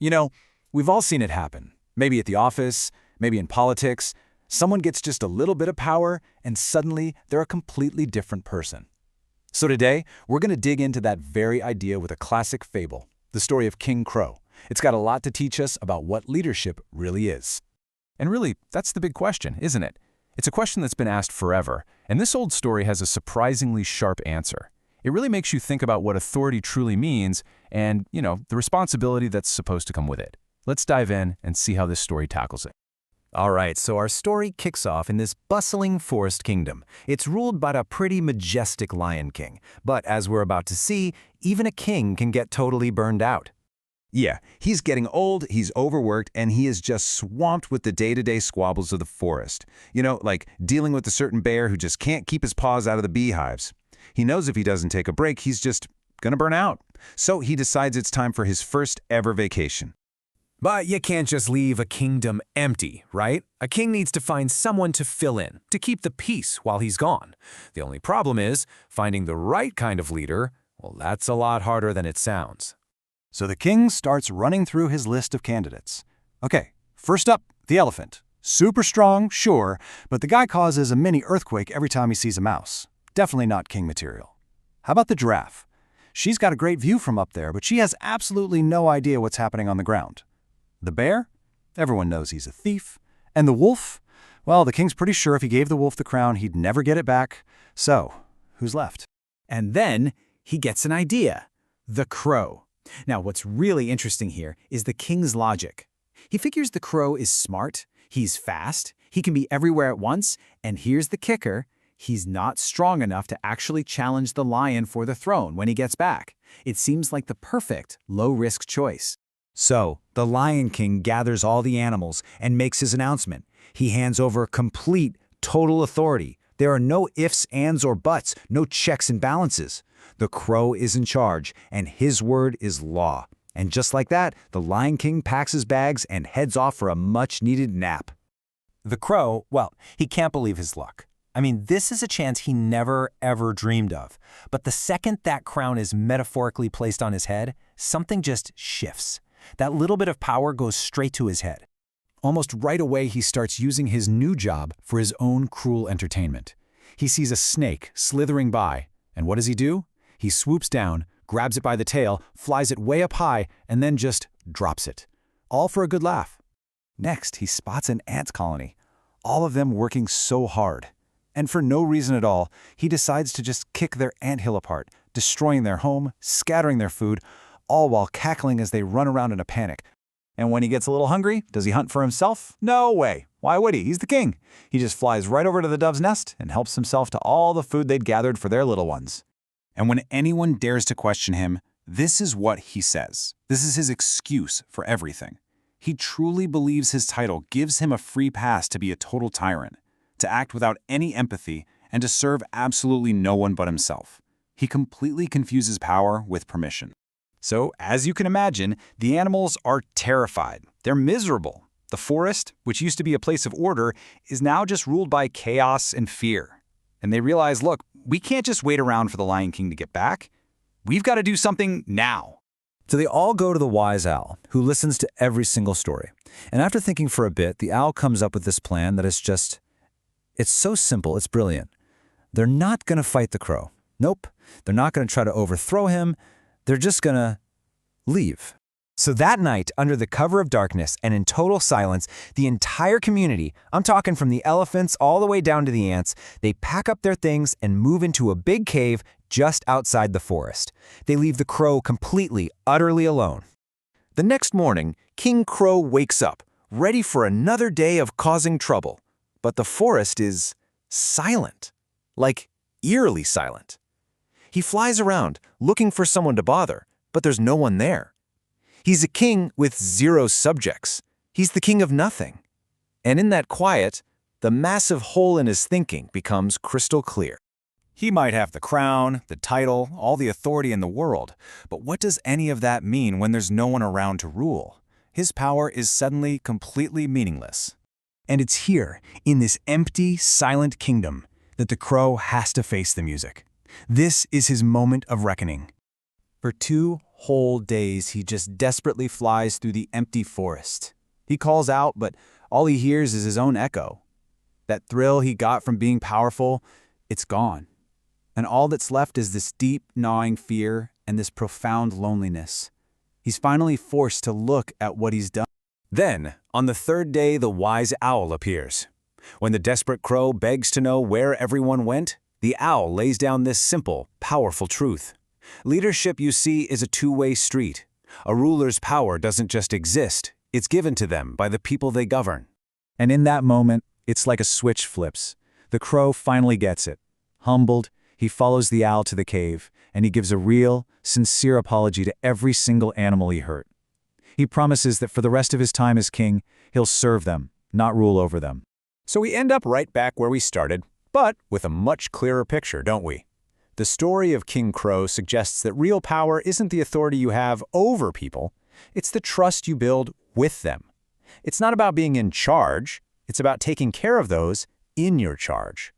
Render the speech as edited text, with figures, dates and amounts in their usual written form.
You know, we've all seen it happen. Maybe at the office, maybe in politics. Someone gets just a little bit of power, and suddenly they're a completely different person. So today, we're going to dig into that very idea with a classic fable, the story of King Crow. It's got a lot to teach us about what leadership really is. And really, that's the big question, isn't it? It's a question that's been asked forever, and this old story has a surprisingly sharp answer. It really makes you think about what authority truly means and, the responsibility that's supposed to come with it. Let's dive in and see how this story tackles it. All right, so our story kicks off in this bustling forest kingdom. It's ruled by a pretty majestic lion king. But as we're about to see, even a king can get totally burned out. Yeah, he's getting old, he's overworked, and he is just swamped with the day-to-day squabbles of the forest. Like dealing with a certain bear who just can't keep his paws out of the beehives. He knows if he doesn't take a break, he's just gonna burn out. So he decides it's time for his first ever vacation. But you can't just leave a kingdom empty, right? A king needs to find someone to fill in, to keep the peace while he's gone. The only problem is, finding the right kind of leader, well, that's a lot harder than it sounds. So the king starts running through his list of candidates. Okay, first up, the elephant. Super strong, sure, but the guy causes a mini earthquake every time he sees a mouse. Definitely not king material. How about the giraffe? She's got a great view from up there, but she has absolutely no idea what's happening on the ground. The bear? Everyone knows he's a thief. And the wolf? Well, the king's pretty sure if he gave the wolf the crown, he'd never get it back. So, who's left? And then he gets an idea. The crow. Now, what's really interesting here is the king's logic. He figures the crow is smart, he's fast, he can be everywhere at once, and here's the kicker, he's not strong enough to actually challenge the lion for the throne when he gets back. It seems like the perfect low-risk choice. So, the Lion King gathers all the animals and makes his announcement. He hands over complete, total authority. There are no ifs, ands, or buts, no checks and balances. The crow is in charge, and his word is law. And just like that, the Lion King packs his bags and heads off for a much-needed nap. The crow, well, he can't believe his luck. I mean, this is a chance he never, ever dreamed of. But the second that crown is metaphorically placed on his head, something just shifts. That little bit of power goes straight to his head. Almost right away, he starts using his new job for his own cruel entertainment. He sees a snake slithering by, and what does he do? He swoops down, grabs it by the tail, flies it way up high, and then just drops it. All for a good laugh. Next, he spots an ant colony, all of them working so hard. And for no reason at all, he decides to just kick their anthill apart, destroying their home, scattering their food, all while cackling as they run around in a panic. And when he gets a little hungry, does he hunt for himself? No way. Why would he? He's the king. He just flies right over to the dove's nest and helps himself to all the food they'd gathered for their little ones. And when anyone dares to question him, this is what he says. This is his excuse for everything. He truly believes his title gives him a free pass to be a total tyrant, to act without any empathy, and to serve absolutely no one but himself. He completely confuses power with permission. So, as you can imagine, the animals are terrified. They're miserable. The forest, which used to be a place of order, is now just ruled by chaos and fear. And they realize, look, we can't just wait around for the Lion King to get back. We've got to do something now. So they all go to the wise owl, who listens to every single story. And after thinking for a bit, the owl comes up with this plan that is just, it's so simple, it's brilliant. They're not going to fight the crow. Nope. They're not going to try to overthrow him. They're just going to leave. So that night, under the cover of darkness and in total silence, the entire community, I'm talking from the elephants all the way down to the ants, they pack up their things and move into a big cave just outside the forest. They leave the crow completely, utterly alone. The next morning, King Crow wakes up, ready for another day of causing trouble. But the forest is silent, like eerily silent. He flies around, looking for someone to bother, but there's no one there. He's a king with 0 subjects. He's the king of nothing. And in that quiet, the massive hole in his thinking becomes crystal clear. He might have the crown, the title, all the authority in the world, but what does any of that mean when there's no one around to rule? His power is suddenly completely meaningless. And it's here, in this empty, silent kingdom, that the crow has to face the music. This is his moment of reckoning. For 2 Whole days he just desperately flies through the empty forest. He calls out, but all he hears is his own echo. That thrill he got from being powerful, it's gone. And all that's left is this deep, gnawing fear and this profound loneliness. He's finally forced to look at what he's done. Then, on the third day, the wise owl appears. When the desperate crow begs to know where everyone went, the owl lays down this simple, powerful truth. Leadership, you see, is a two-way street. A ruler's power doesn't just exist, it's given to them by the people they govern. And in that moment, it's like a switch flips. The crow finally gets it. Humbled, he follows the owl to the cave, and he gives a real, sincere apology to every single animal he hurt. He promises that for the rest of his time as king, he'll serve them, not rule over them. So we end up right back where we started, but with a much clearer picture, don't we? The story of King Crow suggests that real power isn't the authority you have over people, it's the trust you build with them. It's not about being in charge, it's about taking care of those in your charge.